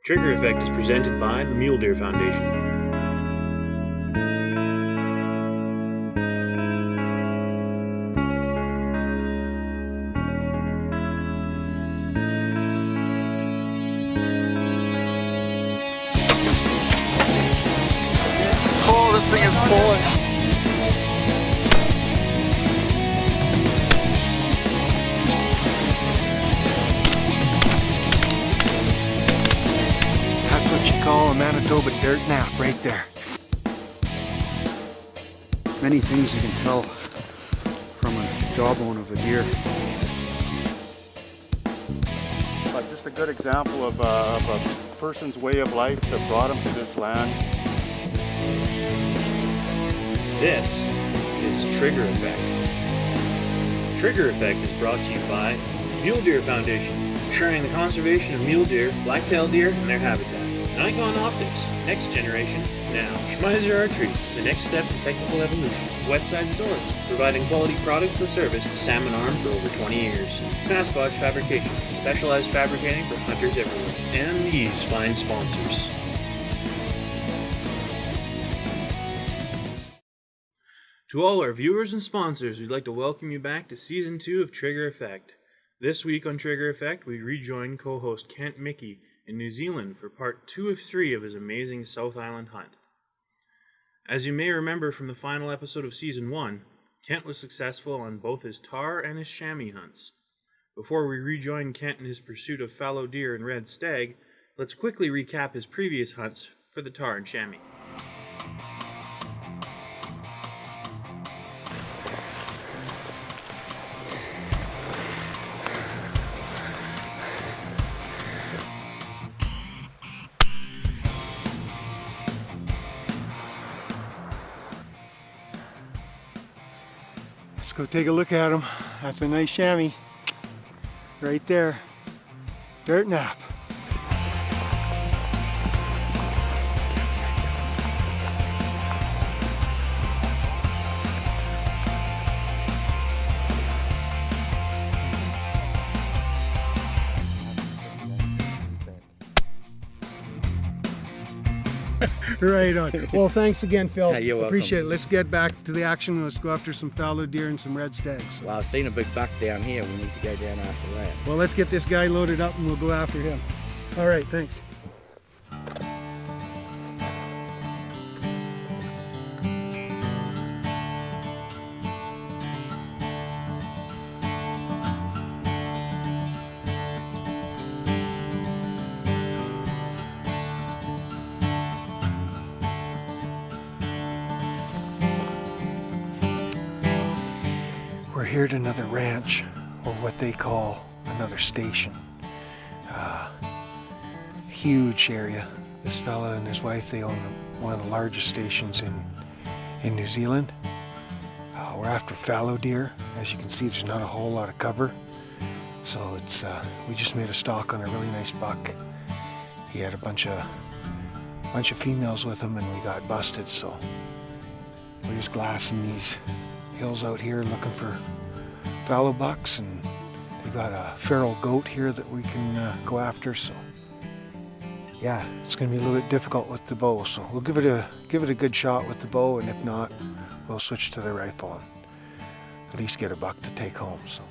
Trigger Effect is presented by the Mule Deer Foundation. Oh, this thing is pulling. That's what you call a Manitoba dirt nap right there. Many things you can tell from a jawbone of a deer. But just a good example of a person's way of life that brought him to this land. This is Trigger Effect. Trigger Effect is brought to you by Mule Deer Foundation, ensuring the conservation of mule deer, black-tailed deer, and their habitat. Nikon Optics, next generation, now. Schmeiser Archery, the next step in technical evolution. Westside Stores, providing quality products and service to Salmon Arm for over 20 years. Sasquatch Fabrication, specialized fabricating for hunters everywhere. And these fine sponsors. To all our viewers and sponsors, we'd like to welcome you back to Season 2 of Trigger Effect. This week on Trigger Effect, we rejoin co-host Kent Mickey in New Zealand for part 2 of 3 of his amazing South Island hunt. As you may remember from the final episode of Season 1, Kent was successful on both his tahr and his chamois hunts. Before we rejoin Kent in his pursuit of fallow deer and red stag, let's quickly recap his previous hunts for the tahr and chamois. Let's go take a look at him. That's a nice chamois right there. Dirt nap. Right on. Well, thanks again, Phil. Yeah, you're welcome. Appreciate it. Let's get back to the action. Let's go after some fallow deer and some red stags. Well, I've seen a big buck down here. We need to go down after that. Well, let's get this guy loaded up and we'll go after him. All right, thanks. We're here at another ranch, or what they call another station. Huge area. This fella and his wife, they own one of the largest stations in New Zealand. We're after fallow deer. As you can see, there's not a whole lot of cover. So it's we just made a stalk on a really nice buck. He had a bunch of females with him and we got busted, so we're just glassing these hills out here looking for fallow bucks, and they got a feral goat here that we can go after. So yeah, it's going to be a little bit difficult with the bow, so we'll give it a good shot with the bow, and if not, we'll switch to the rifle and at least get a buck to take home. So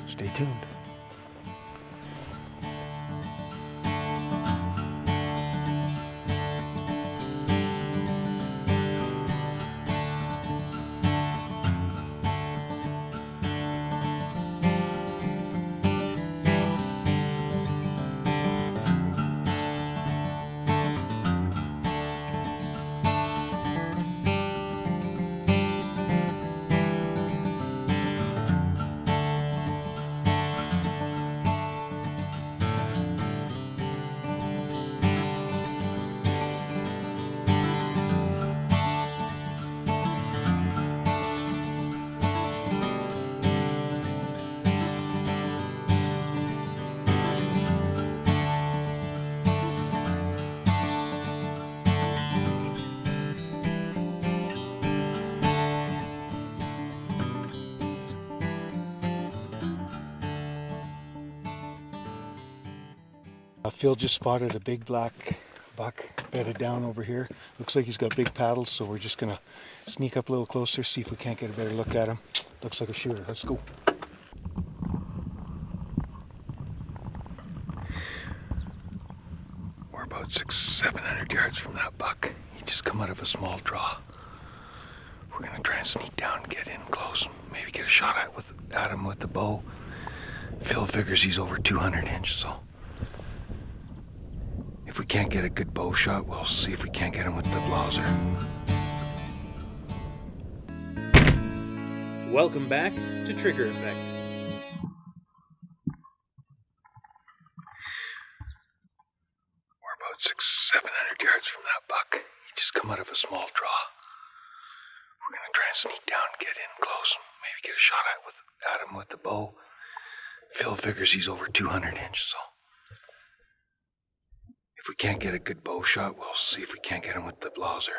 stay tuned. Phil just spotted a big black buck bedded down over here. Looks like he's got big paddles, so we're just gonna sneak up a little closer, see if we can't get a better look at him. Looks like a shooter. Let's go. We're about 600-700 yards from that buck. He just come out of a small draw. We're gonna try and sneak down, get in close, maybe get a shot at him with the bow. Phil figures he's over 200 inches, so if we can't get a good bow shot, we'll see if we can't get him with the blazer. Welcome back to Trigger Effect. We're about 600-700 yards from that buck. He just come out of a small draw. We're gonna try and sneak down, get in close, maybe get a shot at him with the bow. Phil figures he's over 200 inches, so if we can't get a good bow shot, we'll see if we can't get him with the blazer.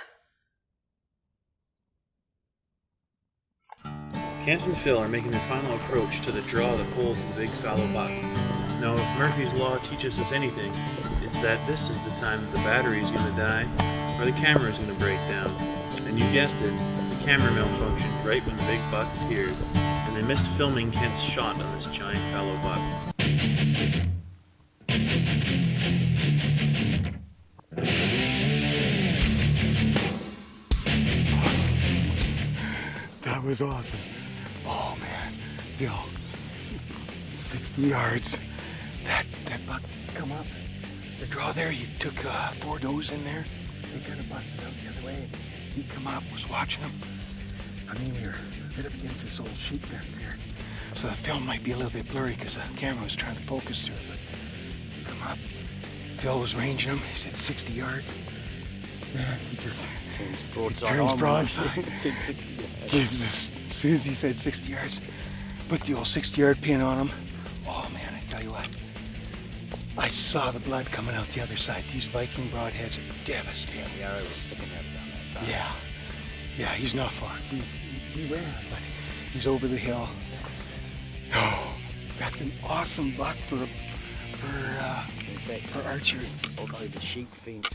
Kent and Phil are making their final approach to the draw that holds the big fallow buck. Now, if Murphy's Law teaches us anything, it's that this is the time that the battery is going to die or the camera is going to break down. And you guessed it, the camera malfunctioned right when the big buck appeared, and they missed filming Kent's shot on this giant fallow buck. That was awesome. Oh man, Phil, 60 yards. That buck come up. The draw there, you took 4 does in there. They kind of busted out the other way. He come up, was watching him. I mean, we were right up against this old sheep fence here. So the film might be a little bit blurry because the camera was trying to focus through it. But he come up, Phil was ranging him. He said 60 yards. Man, he just Turns broadside. turns broadside. Said 60 yards. As soon as he said 60 yards, put the old 60-yard pin on him. Oh man, I tell you what, I saw the blood coming out the other side. These Viking broadheads are devastating. The arrow was sticking out down that far. Yeah, he's not far. He ran, but he's over the hill. Oh, that's an awesome buck for archery. Although the sheep fence,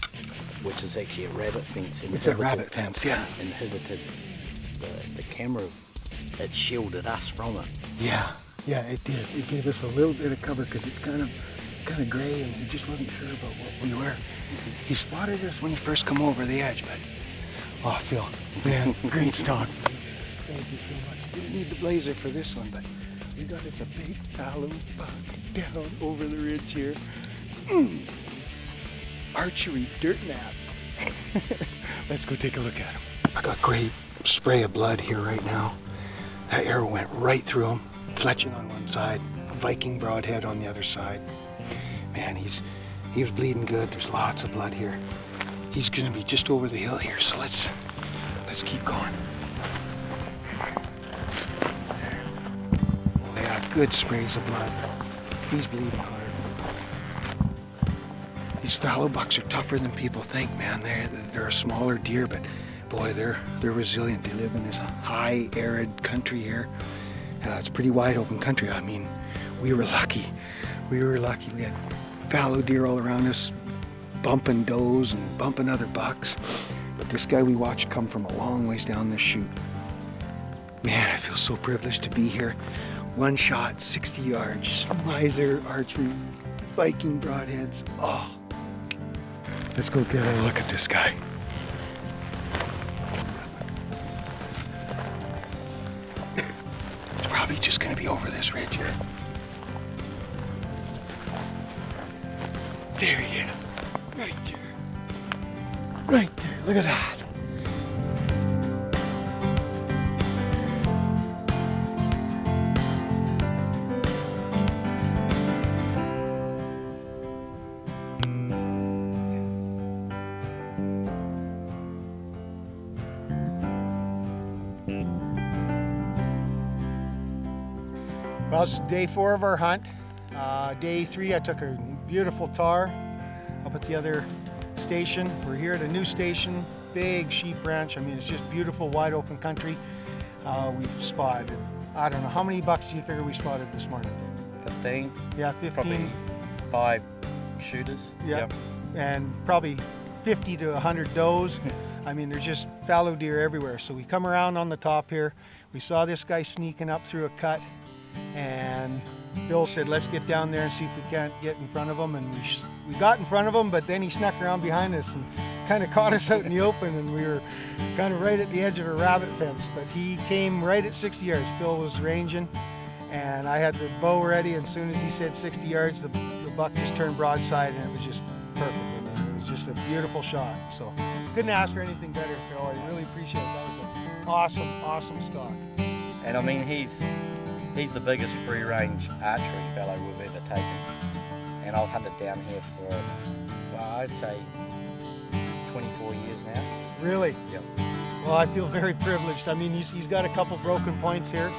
which is actually a rabbit fence, It's a rabbit fence, yeah. inhibited the camera. It shielded us from it. Yeah, it did. It gave us a little bit of cover because it's kind of gray, and he just wasn't sure about what we were. He spotted us when he first come over the edge, but oh, Phil, man, great stock. Thank you so much. Didn't need the blazer for this one, but we got us a big fallow buck down over the ridge here. Archery dirt nap. Let's go take a look at him. I got great spray of blood here right now. That arrow went right through him, fletching on one side, Viking broadhead on the other side. Man, he was bleeding good. There's lots of blood here. He's gonna be just over the hill here, so let's keep going. Oh yeah, good sprays of blood. He's bleeding hard. These fallow bucks are tougher than people think, man. They're a smaller deer, but boy, they're resilient. They live in this high, arid country here. It's pretty wide open country. I mean, we were lucky. We had fallow deer all around us, bumping does and bumping other bucks. But this guy we watched come from a long ways down this chute. Man, I feel so privileged to be here. One shot, 60 yards, miser, archery, Viking broadheads. Oh, let's go get a look at this guy. It's probably just gonna be over this ridge here. There he is, right there. Right there, look at that. Well, it's day 4 of our hunt. Day 3, I took a beautiful tar up at the other station. We're here at a new station, big sheep ranch. I mean, it's just beautiful, wide open country. We've spotted, I don't know, how many bucks do you figure we spotted this morning? 15. Yeah, 15. Probably 5 shooters. Yep. And probably 50 to 100 does. I mean, there's just fallow deer everywhere. So we come around on the top here. We saw this guy sneaking up through a cut, and Phil said, let's get down there and see if we can't get in front of him. And we got in front of him, but then he snuck around behind us and kind of caught us out in the open, and we were kind of right at the edge of a rabbit fence. But he came right at 60 yards. Phil was ranging, and I had the bow ready, and as soon as he said 60 yards, the buck just turned broadside, and it was just perfect. I mean, it was just a beautiful shot. So couldn't ask for anything better, Phil. I really appreciate it. That was an awesome stock. And I mean, he's the biggest free range archery fellow we've ever taken. And I've hunted down here for, well, I'd say 24 years now. Really? Yep. Well, I feel very privileged. I mean, he's got a couple broken points here,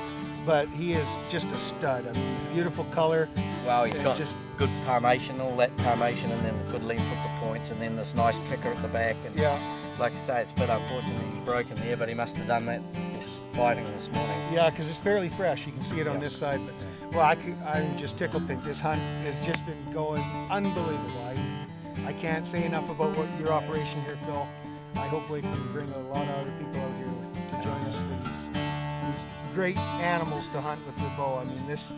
but he is just a stud. I mean, beautiful color. Well, he's got just good palmation, all that palmation, and then good length of the points, and then this nice kicker at the back. And yeah. like I say, it's a bit unfortunate he's broken there, but he must have done that fighting this morning. Yeah, because it's fairly fresh. You can see it on this side. But well, I'm just tickled pink. This hunt has just been going unbelievable. I can't say enough about what your operation here, Phil. I hope we can bring a lot of other people out here to join us for these great animals to hunt with their bow. I mean, this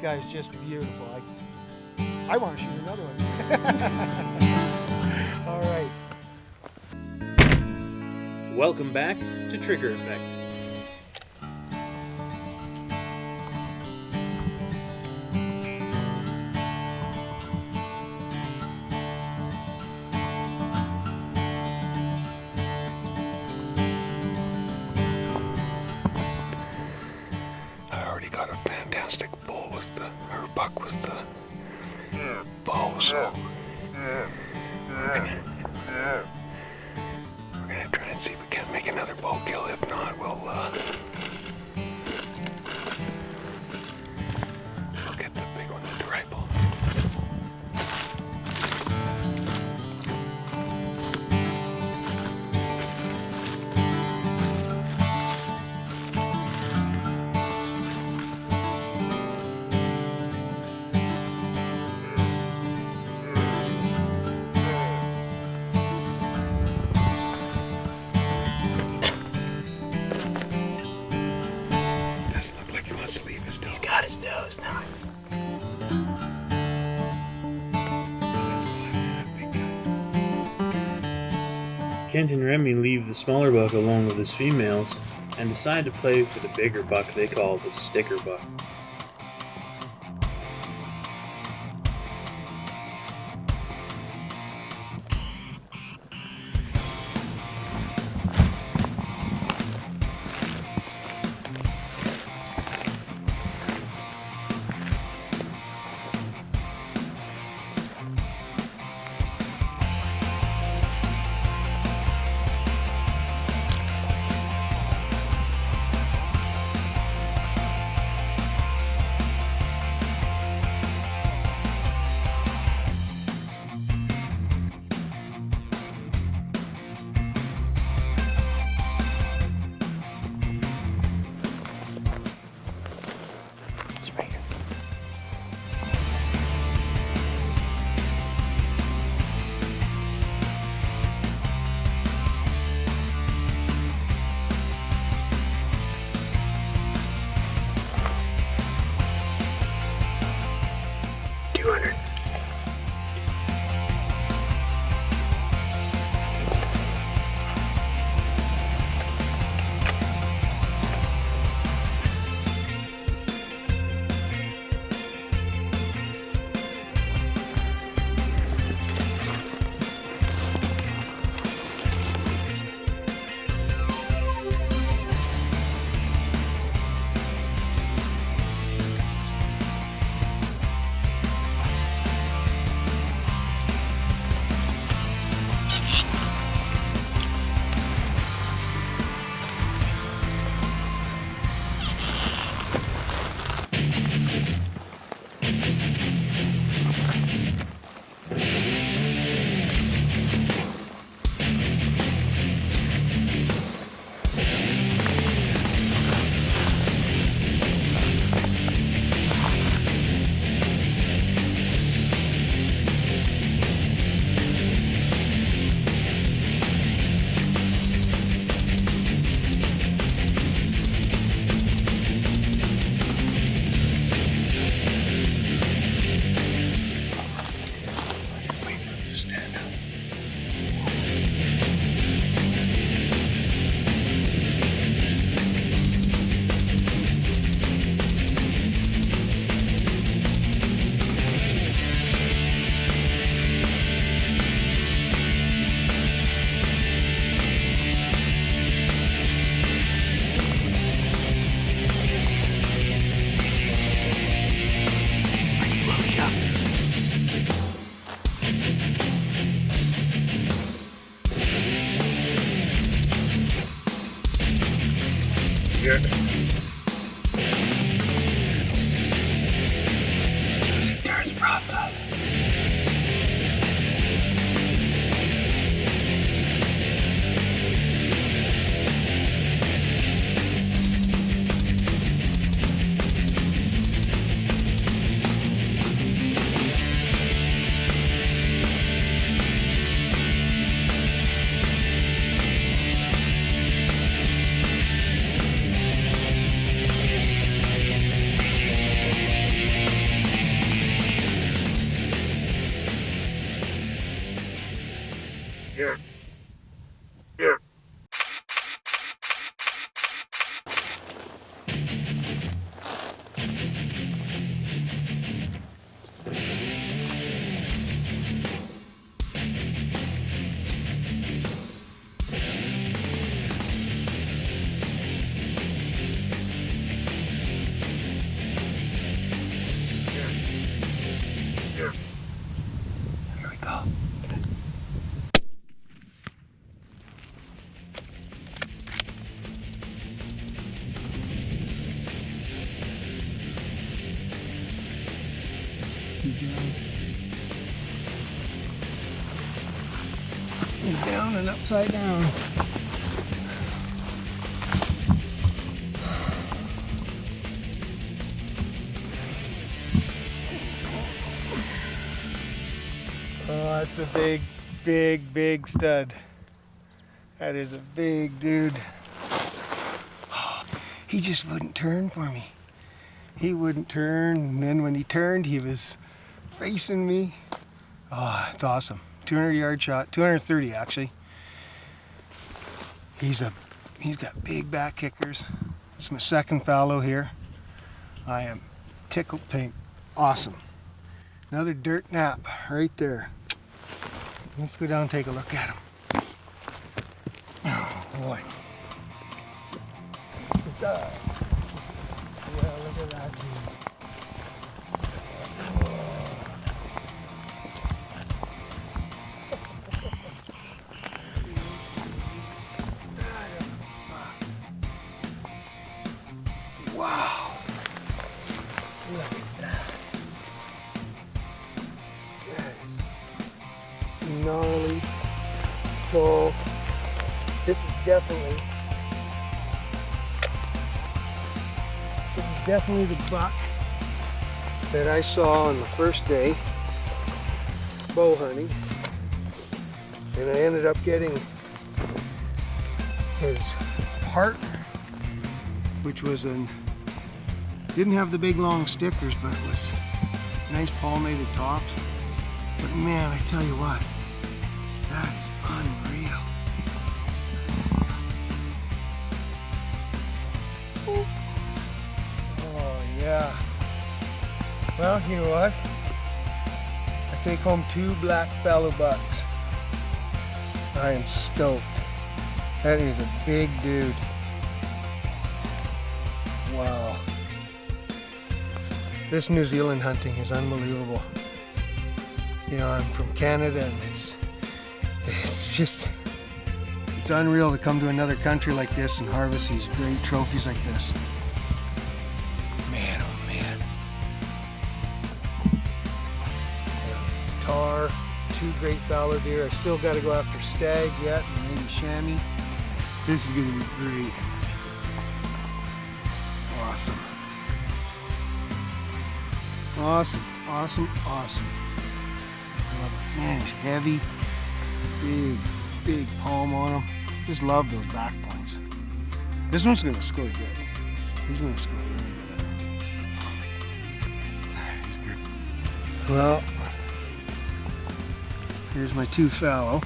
guy's just beautiful. I want to shoot another one. All right. Welcome back to Trigger Effect. Buck with the bow, so we're gonna try and see if we can make another bow kill. If not, we'll get the big one with the rifle. Kent and Remy leave the smaller buck alone with his females and decide to play for the bigger buck they call the sticker buck. here. There's broadside. Here. Here. Here. Here we go. Down and upside down. Oh, that's a big stud. That is a big dude. Oh, he just wouldn't turn for me. He wouldn't turn, and then when he turned, he was facing me. Oh, it's awesome. 200-yard shot, 230 actually. He's got big back kickers. It's my second fallow here. I am tickled pink. Awesome. Another dirt nap right there. Let's go down and take a look at him. Oh boy. Yeah, look at that dude. Wow. Look at that. That is gnarly. So this is definitely the buck that I saw on the first day bow hunting. And I ended up getting his partner, which was didn't have the big long stickers, but it was nice palmated tops. But man, I tell you what, that is unreal. Oh yeah. Well, you know what? I take home 2 black fallow bucks. I am stoked. That is a big dude. Wow. This New Zealand hunting is unbelievable. You know, I'm from Canada and it's unreal to come to another country like this and harvest these great trophies like this. Man, oh man. Tar, 2 great fallow deer. I still got to go after stag yet and maybe chamois. This is going to be great. Awesome. Awesome, awesome, awesome. Man, he's heavy. Big palm on him. Just love those back points. This one's gonna score good. He's gonna score really good. He's good. Well, here's my 2 fallow.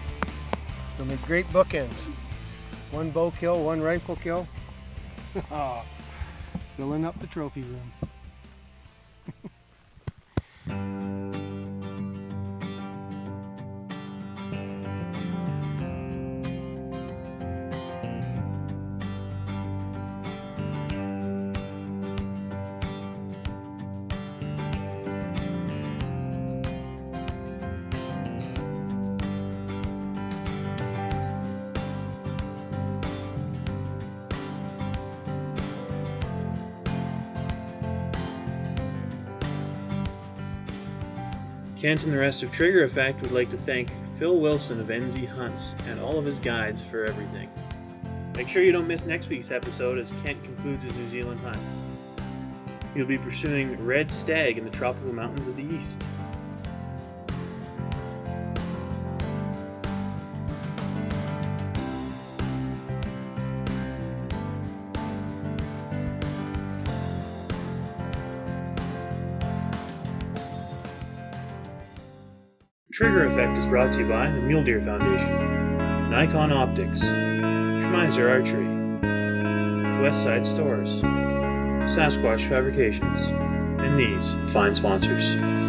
They'll make great bookends. 1 bow kill, 1 rifle kill. Filling up the trophy room. Kent and the rest of Trigger Effect would like to thank Phil Wilson of NZ Hunts and all of his guides for everything. Make sure you don't miss next week's episode as Kent concludes his New Zealand hunt. He'll be pursuing red stag in the tropical mountains of the east. Trigger Effect is brought to you by the Mule Deer Foundation, Nikon Optics, Schmeiser Archery, Westside Stores, Sasquatch Fabrications, and these fine sponsors.